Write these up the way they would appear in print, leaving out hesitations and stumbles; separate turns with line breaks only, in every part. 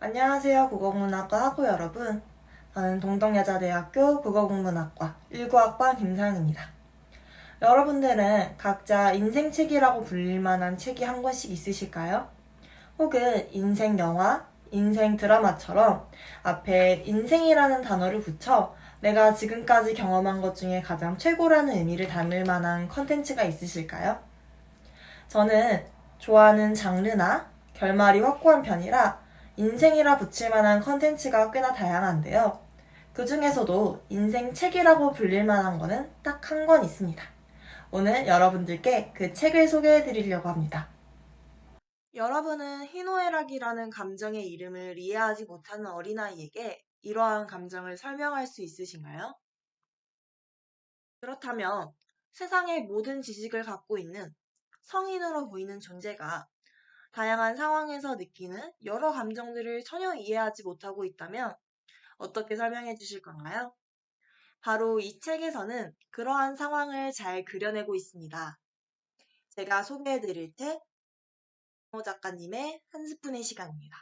안녕하세요, 국어국문학과 학우 여러분. 저는 동덕여자대학교 국어국문학과 19학번 김서영입니다. 여러분들은 각자 인생책이라고 불릴 만한 책이 한 권씩 있으실까요? 혹은 인생 영화, 인생 드라마처럼 앞에 인생이라는 단어를 붙여 내가 지금까지 경험한 것 중에 가장 최고라는 의미를 담을 만한 컨텐츠가 있으실까요? 저는 좋아하는 장르나 결말이 확고한 편이라 인생이라 붙일 만한 컨텐츠가 꽤나 다양한데요. 그 중에서도 인생 책이라고 불릴 만한 거는 딱 한 권 있습니다. 오늘 여러분들께 그 책을 소개해 드리려고 합니다. 여러분은 희노애락이라는 감정의 이름을 이해하지 못하는 어린아이에게 이러한 감정을 설명할 수 있으신가요? 그렇다면 세상의 모든 지식을 갖고 있는 성인으로 보이는 존재가 다양한 상황에서 느끼는 여러 감정들을 전혀 이해하지 못하고 있다면 어떻게 설명해 주실 건가요? 바로 이 책에서는 그러한 상황을 잘 그려내고 있습니다. 제가 소개해 드릴 책, 호 작가님의 한 스푼의 시간입니다.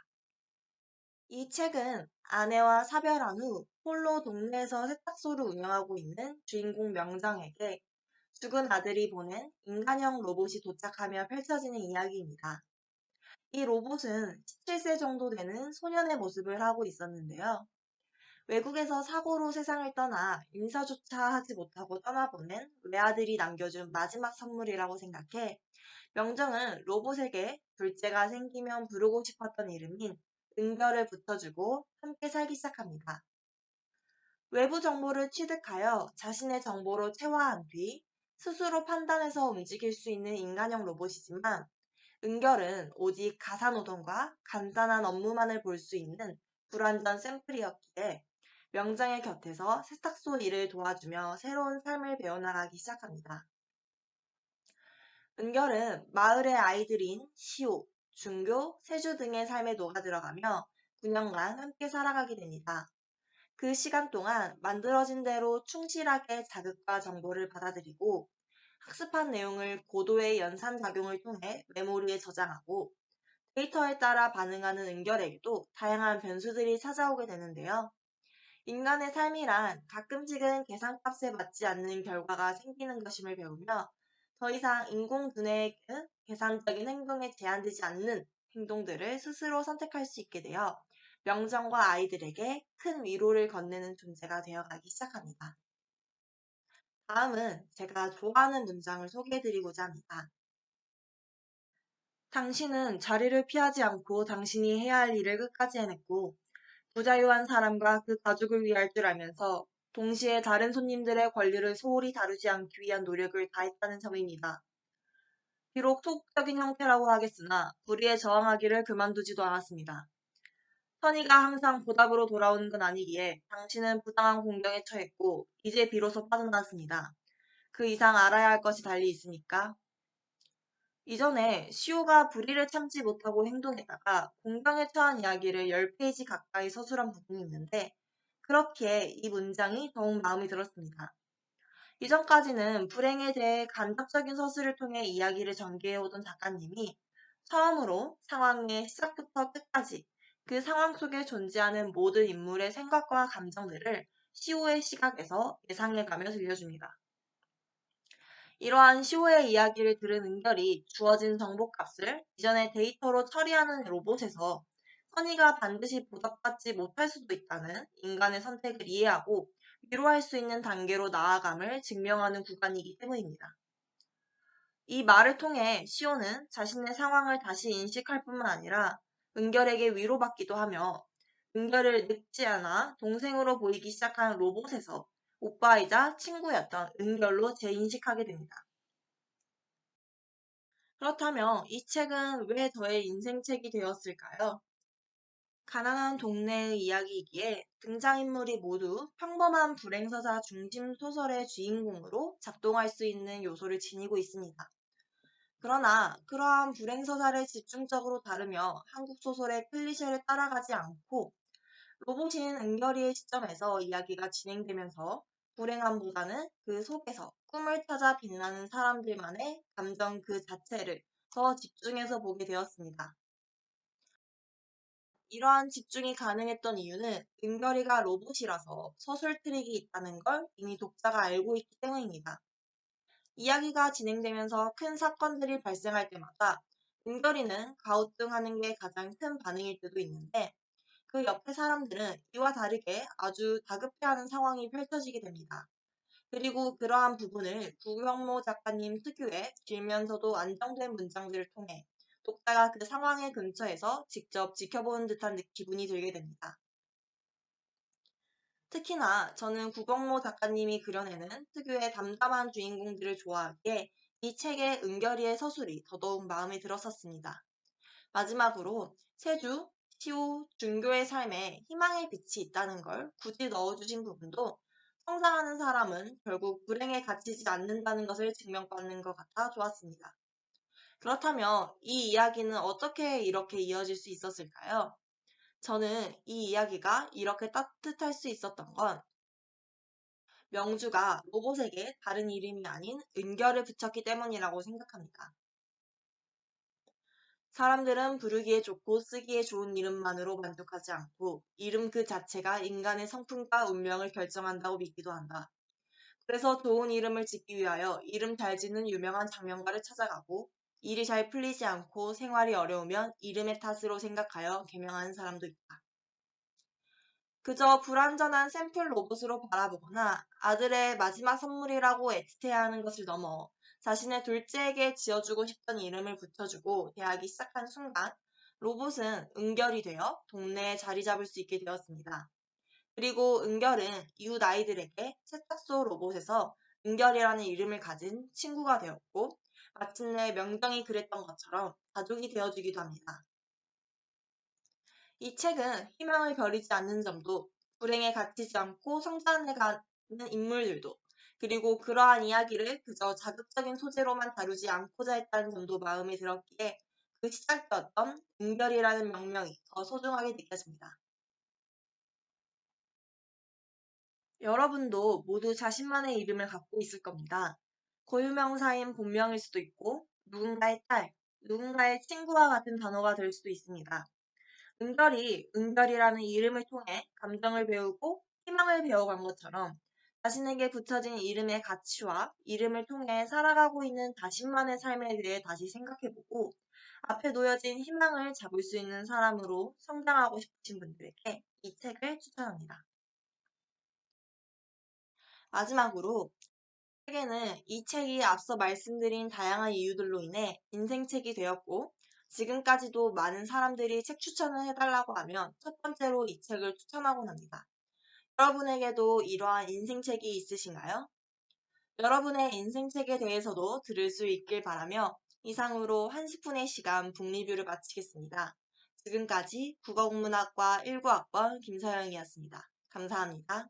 이 책은 아내와 사별한 후 홀로 동네에서 세탁소를 운영하고 있는 주인공 명정에게 죽은 아들이 보낸 인간형 로봇이 도착하며 펼쳐지는 이야기입니다. 이 로봇은 17세 정도 되는 소년의 모습을 하고 있었는데요. 외국에서 사고로 세상을 떠나 인사조차 하지 못하고 떠나보낸 외아들이 남겨준 마지막 선물이라고 생각해 명정은 로봇에게 둘째가 생기면 부르고 싶었던 이름인 은별을 붙여주고 함께 살기 시작합니다. 외부 정보를 취득하여 자신의 정보로 체화한 뒤 스스로 판단해서 움직일 수 있는 인간형 로봇이지만 은결은 오직 가사노동과 간단한 업무만을 볼 수 있는 불완전 샘플이었기에 명장의 곁에서 세탁소 일을 도와주며 새로운 삶을 배워나가기 시작합니다. 은결은 마을의 아이들인 시오, 중교, 세주 등의 삶에 녹아들어가며 9년간 함께 살아가게 됩니다. 그 시간 동안 만들어진 대로 충실하게 자극과 정보를 받아들이고 학습한 내용을 고도의 연산작용을 통해 메모리에 저장하고 데이터에 따라 반응하는 은결에게도 다양한 변수들이 찾아오게 되는데요. 인간의 삶이란 가끔씩은 계산값에 맞지 않는 결과가 생기는 것임을 배우며 더 이상 인공 두뇌의 계산적인 행동에 제한되지 않는 행동들을 스스로 선택할 수 있게 되어 명정과 아이들에게 큰 위로를 건네는 존재가 되어가기 시작합니다. 다음은 제가 좋아하는 문장을 소개해드리고자 합니다. 당신은 자리를 피하지 않고 당신이 해야 할 일을 끝까지 해냈고 부자유한 사람과 그 가족을 위할 줄 알면서 동시에 다른 손님들의 권리를 소홀히 다루지 않기 위한 노력을 다했다는 점입니다. 비록 소극적인 형태라고 하겠으나 불의에 저항하기를 그만두지도 않았습니다. 선의가 항상 보답으로 돌아오는 건 아니기에 당신은 부당한 공경에 처했고 이제 비로소 빠져나왔습니다. 그 이상 알아야 할 것이 달리 있으니까. 이전에 시오가 불의를 참지 못하고 행동했다가 공경에 처한 이야기를 10페이지 가까이 서술한 부분이 있는데 그렇기에 이 문장이 더욱 마음에 들었습니다. 이전까지는 불행에 대해 간접적인 서술을 통해 이야기를 전개해오던 작가님이 처음으로 상황의 시작부터 끝까지 그 상황 속에 존재하는 모든 인물의 생각과 감정들을 시오의 시각에서 예상해가며 들려줍니다. 이러한 시호의 이야기를 들은 은결이 주어진 정보값을 이전의 데이터로 처리하는 로봇에서 선의가 반드시 보답받지 못할 수도 있다는 인간의 선택을 이해하고 위로할 수 있는 단계로 나아감을 증명하는 구간이기 때문입니다. 이 말을 통해 시호는 자신의 상황을 다시 인식할 뿐만 아니라 은결에게 위로받기도 하며 은결을 늙지 않아 동생으로 보이기 시작한 로봇에서 오빠이자 친구였던 은결로 재인식하게 됩니다. 그렇다면 이 책은 왜 저의 인생책이 되었을까요? 가난한 동네의 이야기이기에 등장인물이 모두 평범한 불행서사 중심 소설의 주인공으로 작동할 수 있는 요소를 지니고 있습니다. 그러나 그러한 불행서사를 집중적으로 다루며 한국 소설의 클리셰를 따라가지 않고 로봇인 은결이의 시점에서 이야기가 진행되면서 불행함보다는 그 속에서 꿈을 찾아 빛나는 사람들만의 감정 그 자체를 더 집중해서 보게 되었습니다. 이러한 집중이 가능했던 이유는 은결이가 로봇이라서 서술 트릭이 있다는 걸 이미 독자가 알고 있기 때문입니다. 이야기가 진행되면서 큰 사건들이 발생할 때마다 은결이는 가우뚱하는 게 가장 큰 반응일 때도 있는데 그 옆에 사람들은 이와 다르게 아주 다급해하는 상황이 펼쳐지게 됩니다. 그리고 그러한 부분을 구경모 작가님 특유의 길면서도 안정된 문장들을 통해 독자가 그 상황의 근처에서 직접 지켜보는 듯한 기분이 들게 됩니다. 특히나 저는 구경모 작가님이 그려내는 특유의 담담한 주인공들을 좋아하기에 이 책의 은결이의 서술이 더더욱 마음에 들었었습니다. 마지막으로 세주, 시오, 준교의 삶에 희망의 빛이 있다는 걸 굳이 넣어주신 부분도 성장하는 사람은 결국 불행에 갇히지 않는다는 것을 증명받는 것 같아 좋았습니다. 그렇다면 이 이야기는 어떻게 이렇게 이어질 수 있었을까요? 저는 이 이야기가 이렇게 따뜻할 수 있었던 건 명주가 로봇에게 다른 이름이 아닌 은결을 붙였기 때문이라고 생각합니다. 사람들은 부르기에 좋고 쓰기에 좋은 이름만으로 만족하지 않고 이름 그 자체가 인간의 성품과 운명을 결정한다고 믿기도 한다. 그래서 좋은 이름을 짓기 위하여 이름 잘 짓는 유명한 장명가를 찾아가고 일이 잘 풀리지 않고 생활이 어려우면 이름의 탓으로 생각하여 개명하는 사람도 있다. 그저 불완전한 샘플 로봇으로 바라보거나 아들의 마지막 선물이라고 애틋해하는 것을 넘어 자신의 둘째에게 지어주고 싶던 이름을 붙여주고 대하기 시작한 순간 로봇은 은결이 되어 동네에 자리 잡을 수 있게 되었습니다. 그리고 은결은 이웃 아이들에게 세탁소 로봇에서 은결이라는 이름을 가진 친구가 되었고 마침내 명정이 그랬던 것처럼 가족이 되어주기도 합니다. 이 책은 희망을 버리지 않는 점도 불행에 갇히지 않고 성장해가는 인물들도 그리고 그러한 이야기를 그저 자극적인 소재로만 다루지 않고자 했다는 점도 마음에 들었기에 그 시작되었던 은별이라는 명명이 더 소중하게 느껴집니다. 여러분도 모두 자신만의 이름을 갖고 있을 겁니다. 고유명사인 본명일 수도 있고 누군가의 딸, 누군가의 친구와 같은 단어가 될 수도 있습니다. 은별이 은별이라는 이름을 통해 감정을 배우고 희망을 배워간 것처럼 자신에게 붙여진 이름의 가치와 이름을 통해 살아가고 있는 자신만의 삶에 대해 다시 생각해보고 앞에 놓여진 희망을 잡을 수 있는 사람으로 성장하고 싶으신 분들에게 이 책을 추천합니다. 마지막으로 책에는 이 책이 앞서 말씀드린 다양한 이유들로 인해 인생책이 되었고 지금까지도 많은 사람들이 책 추천을 해달라고 하면 첫 번째로 이 책을 추천하곤 합니다. 여러분에게도 이러한 인생책이 있으신가요? 여러분의 인생책에 대해서도 들을 수 있길 바라며 이상으로 1시분의 시간 북리뷰를 마치겠습니다. 지금까지 국어국문학과 19학번 김서영이었습니다. 감사합니다.